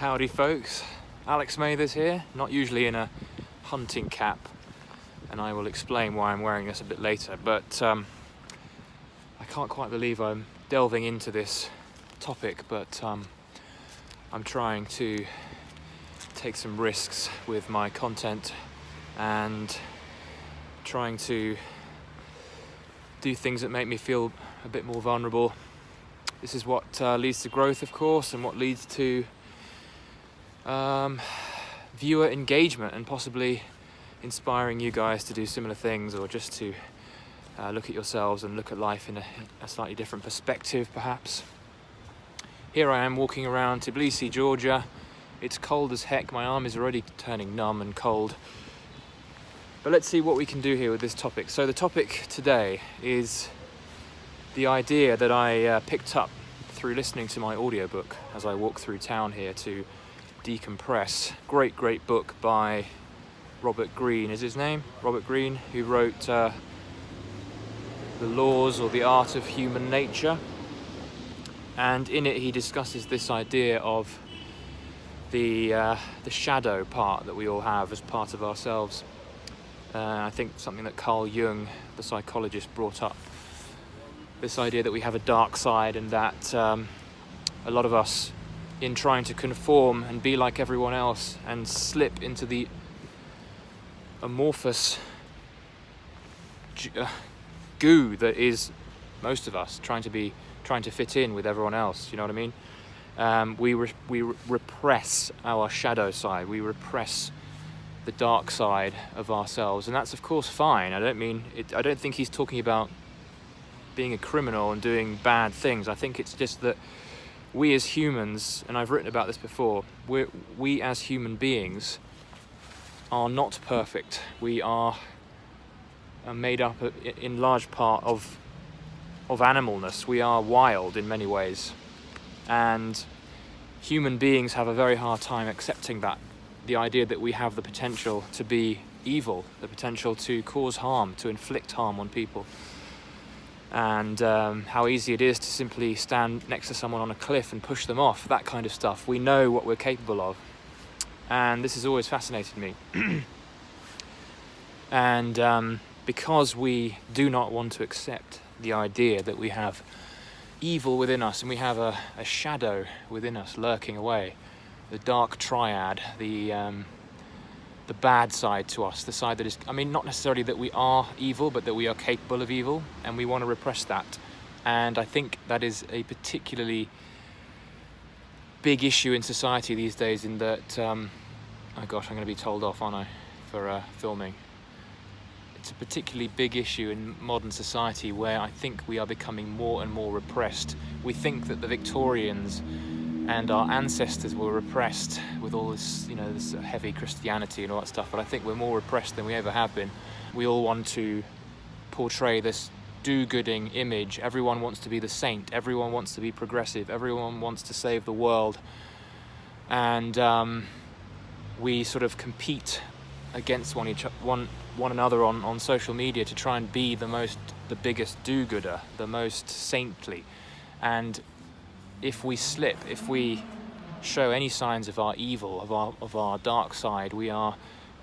Howdy folks, Alex Mathers here, not usually in a hunting cap, and I will explain why I'm wearing this a bit later, but I can't quite believe I'm delving into this topic, but I'm trying to take some risks with my content and trying to do things that make me feel a bit more vulnerable. This is what leads to growth, of course, and what leads to viewer engagement and possibly inspiring you guys to do similar things, or just to look at yourselves and look at life in a slightly different perspective, perhaps. Here I am walking around Tbilisi, Georgia. It's cold as heck. My arm is already turning numb and cold. But let's see what we can do here with this topic. So the topic today is the idea that I picked up through listening to my audiobook as I walk through town here to decompress. Great book by Robert Greene is his name. Robert Greene, who wrote The Laws or the Art of Human Nature. And in it he discusses this idea of the shadow part that we all have as part of ourselves. I think something that Jung, the psychologist, brought up. This idea that we have a dark side, and that a lot of us, in trying to conform and be like everyone else and slip into the amorphous goo that is most of us, trying to fit in with everyone else, you know what I mean? We repress our shadow side, we repress the dark side of ourselves, and that's of course fine. I don't think he's talking about being a criminal and doing bad things. I think it's just that we as humans, and I've written about this before, we as human beings are not perfect. We are made up in large part of animalness. We are wild in many ways, and human beings have a very hard time accepting that. The idea that we have the potential to be evil, the potential to cause harm, to inflict harm on people. And how easy it is to simply stand next to someone on a cliff and push them off, that kind of stuff. We know what we're capable of, and this has always fascinated me. And because we do not want to accept the idea that we have evil within us, and we have a shadow within us lurking away, the dark triad, the bad side to us, the side that is, not necessarily that we are evil, but that we are capable of evil, and we want to repress that. And I think that is a particularly big issue in society these days, in that, oh gosh, I'm going to be told off, aren't I, for filming. It's a particularly big issue in modern society, where I think we are becoming more and more repressed. We think that the Victorians and our ancestors were repressed with all this, this heavy Christianity and all that stuff, but I think we're more repressed than we ever have been. We all want to portray this do-gooding image. Everyone wants to be the saint. Everyone wants to be progressive. Everyone wants to save the world. And we sort of compete against one another on social media to try and be the biggest do-gooder, the most saintly. And if we slip, if we show any signs of our evil, of our dark side, we are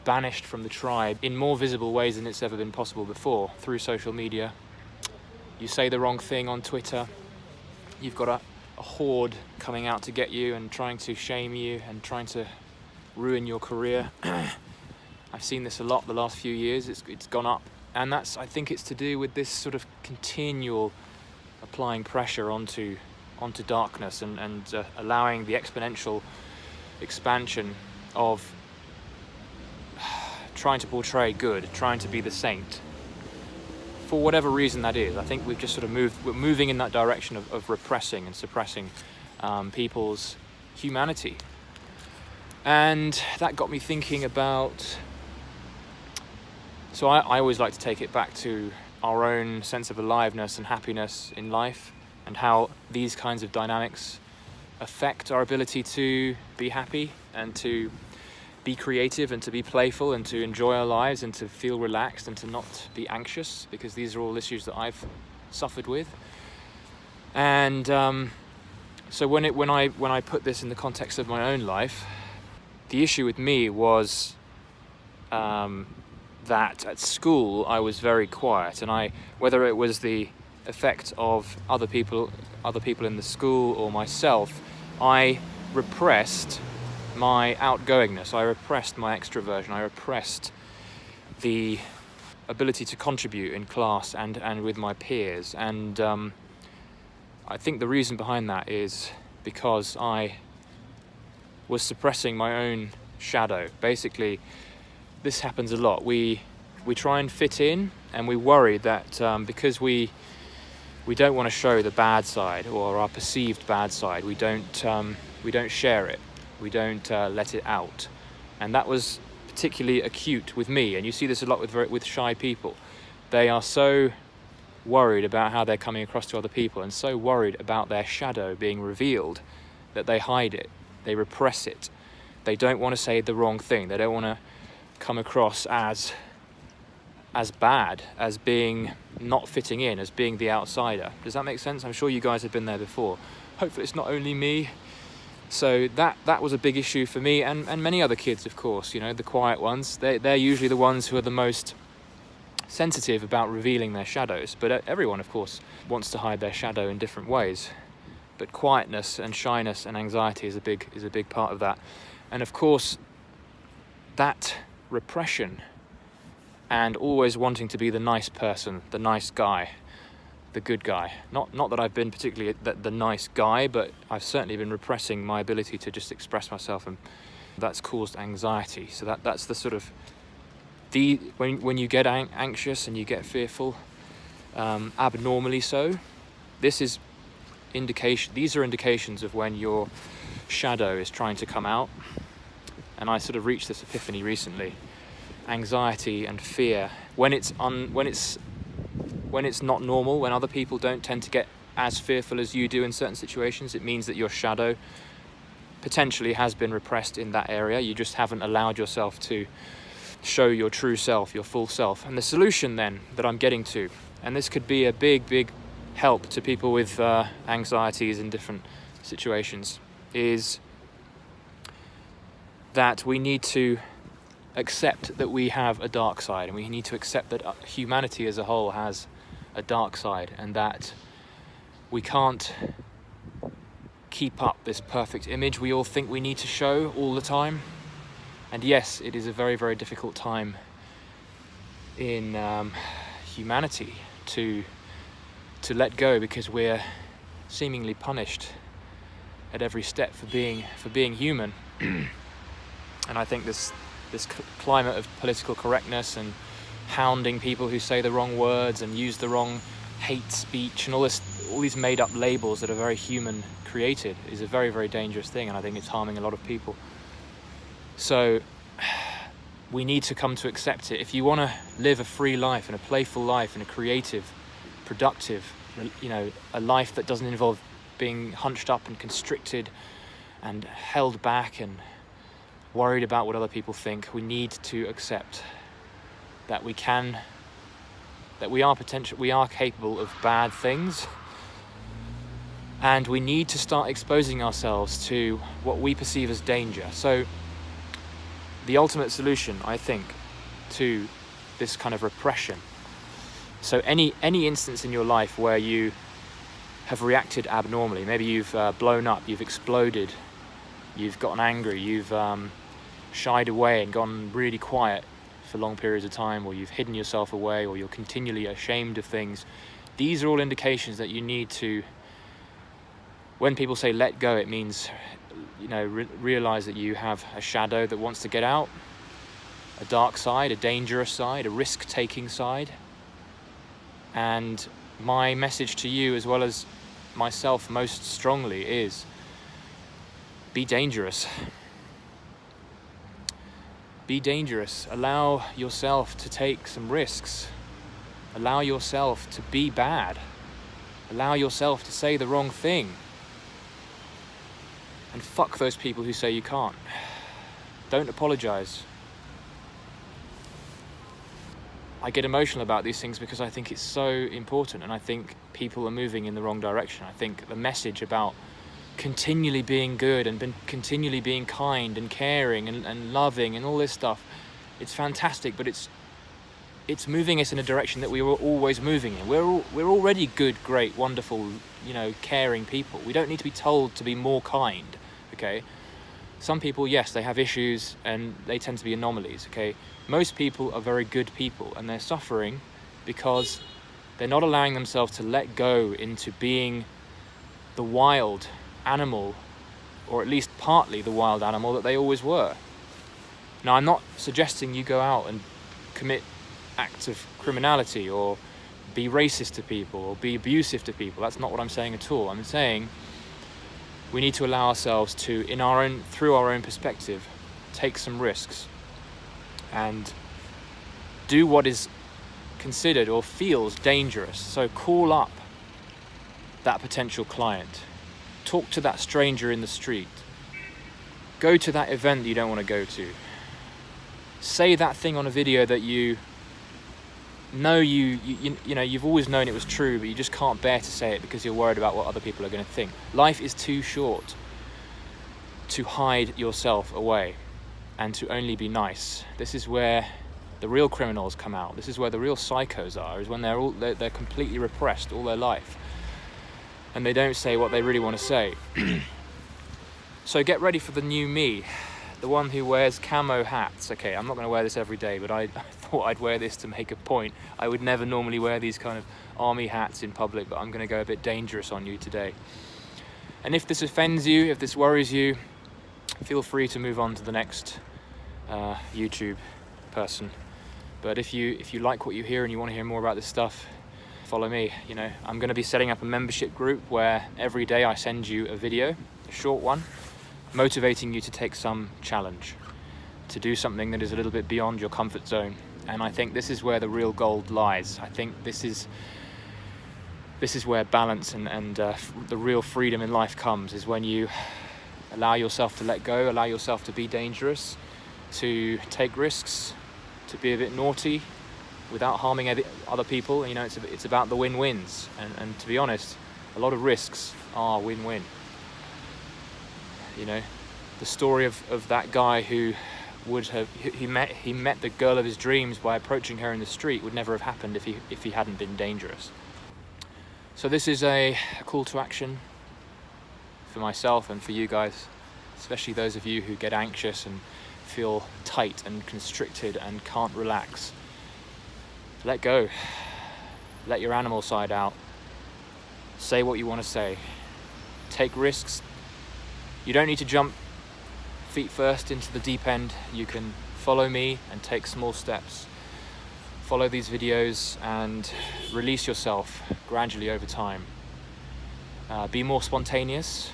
banished from the tribe in more visible ways than it's ever been possible before, through social media. You say the wrong thing on Twitter, you've got a horde coming out to get you and trying to shame you and trying to ruin your career. I've seen this a lot the last few years. It's gone up, and I think it's to do with this sort of continual applying pressure onto darkness, and allowing the exponential expansion of trying to portray good, trying to be the saint, for whatever reason that is. I think we've just sort of we're moving in that direction of repressing and suppressing people's humanity. And that got me thinking about, so I always like to take it back to our own sense of aliveness and happiness in life, and how these kinds of dynamics affect our ability to be happy and to be creative and to be playful and to enjoy our lives and to feel relaxed and to not be anxious, because these are all issues that I've suffered with. And So when I put this in the context of my own life, the issue with me was that at school I was very quiet, and whether it was the effect of other people in the school or myself, I repressed my outgoingness, I repressed my extroversion, I repressed the ability to contribute in class and with my peers. And I think the reason behind that is because I was suppressing my own shadow. Basically, this happens a lot. We try and fit in, and we worry that because we don't want to show the bad side or our perceived bad side, we don't share it, we don't let it out. And that was particularly acute with me, and you see this a lot with shy people. They are so worried about how they're coming across to other people, and so worried about their shadow being revealed, that they hide it, they repress it. They don't want to say the wrong thing, they don't want to come across as bad, as being not fitting in, as being the outsider. Does that make sense? I'm sure you guys have been there before. Hopefully it's not only me. So that was a big issue for me and many other kids, of course. You know, the quiet ones, they're usually the ones who are the most sensitive about revealing their shadows. But everyone, of course, wants to hide their shadow in different ways. But quietness and shyness and anxiety is a big part of that. And of course, that repression and always wanting to be the nice person, the nice guy, the good guy. Not that I've been particularly the nice guy, but I've certainly been repressing my ability to just express myself, and that's caused anxiety. So that's the sort of when you get anxious and you get fearful, abnormally so. These are indications of when your shadow is trying to come out. And I sort of reached this epiphany recently. Anxiety and fear, when it's not normal, when other people don't tend to get as fearful as you do in certain situations, it means that your shadow potentially has been repressed in that area. You just haven't allowed yourself to show your true self, your full self. And the solution then that I'm getting to, and this could be a big help to people with anxieties in different situations, is that we need to accept that we have a dark side, and we need to accept that humanity as a whole has a dark side, and that we can't keep up this perfect image we all think we need to show all the time. And yes, it is a very difficult time in humanity to let go, because we're seemingly punished at every step for being human. And I think this climate of political correctness and hounding people who say the wrong words and use the wrong hate speech and all these made up labels that are very human created is a very dangerous thing, and I think it's harming a lot of people. So we need to come to accept it. If you want to live a free life and a playful life and a creative, productive, a life that doesn't involve being hunched up and constricted and held back and worried about what other people think, we need to accept that we are capable of bad things, and we need to start exposing ourselves to what we perceive as danger. So the ultimate solution, I think, to this kind of repression, so any instance in your life where you have reacted abnormally, maybe you've blown up, you've exploded, you've gotten angry, you've shied away and gone really quiet for long periods of time, or you've hidden yourself away, or you're continually ashamed of things. These are all indications that you need to, when people say let go, it means, realize that you have a shadow that wants to get out, a dark side, a dangerous side, a risk-taking side. And my message to you, as well as myself most strongly, is be dangerous. Be dangerous. Allow yourself to take some risks. Allow yourself to be bad. Allow yourself to say the wrong thing. And fuck those people who say you can't. Don't apologize. I get emotional about these things because I think it's so important, and I think people are moving in the wrong direction. I think the message about continually being good and continually being kind and caring and loving and all this stuff. It's fantastic, but it's moving us in a direction that we were always moving in. We're already good, great, wonderful, caring people. We don't need to be told to be more kind, okay? Some people, yes, they have issues and they tend to be anomalies, okay? Most people are very good people, and they're suffering because they're not allowing themselves to let go into being the wild animal, or at least partly the wild animal that they always were. Now, I'm not suggesting you go out and commit acts of criminality or be racist to people or be abusive to people. That's not what I'm saying at all. I'm saying we need to allow ourselves to, through our own perspective, take some risks and do what is considered or feels dangerous. So call up that potential client, talk to that stranger in the street, go to that event that you don't want to go to, say that thing on a video that you know you've always known it was true, but you just can't bear to say it because you're worried about what other people are going to think. Life is too short to hide yourself away and to only be nice. This is where the real criminals come out. This is where the real psychos are, is when they're completely repressed all their life and they don't say what they really want to say. So get ready for the new me, the one who wears camo hats. Okay, I'm not going to wear this every day, but I thought I'd wear this to make a point. I would never normally wear these kind of army hats in public, but I'm going to go a bit dangerous on you today. And if this offends you, if this worries you, feel free to move on to the next YouTube person. But if you like what you hear and you want to hear more about this stuff, follow me. I'm going to be setting up a membership group where every day I send you a video, a short one, motivating you to take some challenge, to do something that is a little bit beyond your comfort zone. And I think this is where the real gold lies. I think this is where balance and the real freedom in life comes, is when you allow yourself to let go, allow yourself to be dangerous, to take risks, to be a bit naughty without harming other people. It's about the win-wins. And to be honest, a lot of risks are win-win. The story of that guy who he met the girl of his dreams by approaching her in the street would never have happened if he hadn't been dangerous. So this is a call to action for myself and for you guys, especially those of you who get anxious and feel tight and constricted and can't relax. Let go. Let your animal side out. Say what you want to say. Take risks. You don't need to jump feet first into the deep end. You can follow me and take small steps. Follow these videos and release yourself gradually over time. Be more spontaneous.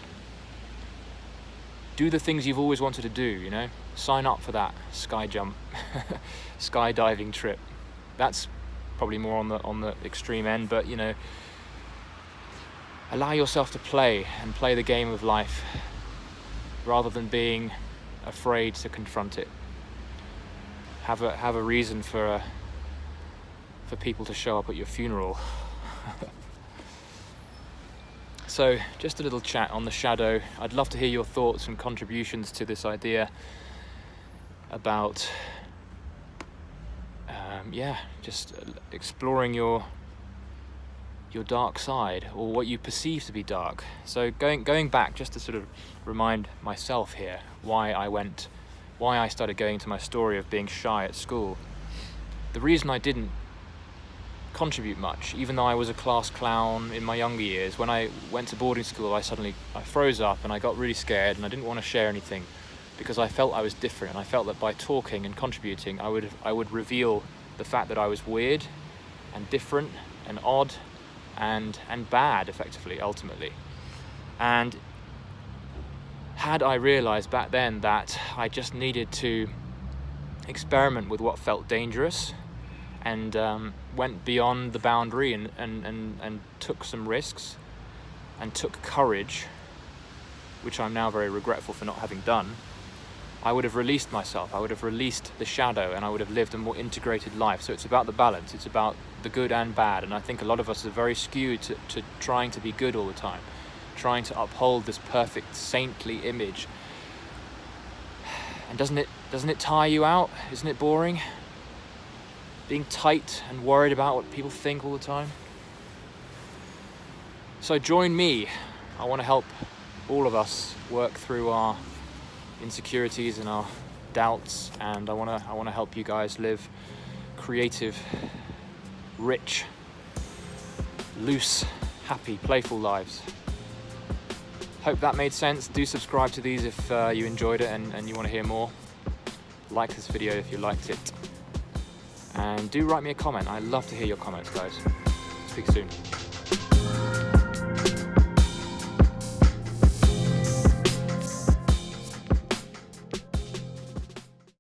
Do the things you've always wanted to do, Sign up for that sky jump, skydiving trip. That's probably more on the extreme end, but allow yourself to play the game of life rather than being afraid to confront it. Have a reason for people to show up at your funeral. So just a little chat on the shadow. I'd love to hear your thoughts and contributions to this idea about just exploring your dark side, or what you perceive to be dark. So going back, just to sort of remind myself here why I started going to my story of being shy at school. The reason I didn't contribute much, even though I was a class clown in my younger years, when I went to boarding school, I froze up and I got really scared, and I didn't want to share anything because I felt I was different, and I felt that by talking and contributing I would reveal the fact that I was weird and different and odd and bad, effectively, ultimately. And had I realized back then that I just needed to experiment with what felt dangerous, and went beyond the boundary and took some risks and took courage, which I'm now very regretful for not having done, I would have released myself, I would have released the shadow, and I would have lived a more integrated life. So it's about the balance, it's about the good and bad, and I think a lot of us are very skewed to trying to be good all the time. trying to uphold this perfect saintly image. And doesn't it tire you out? Isn't it boring? Being tight and worried about what people think all the time. So join me. I want to help all of us work through our insecurities and our doubts, and I want to help you guys live creative, rich, loose, happy, playful lives. Hope that made sense. Do subscribe to these if you enjoyed it and you want to hear more. Like this video if you liked it. And do write me a comment. I love to hear your comments, guys. Speak soon.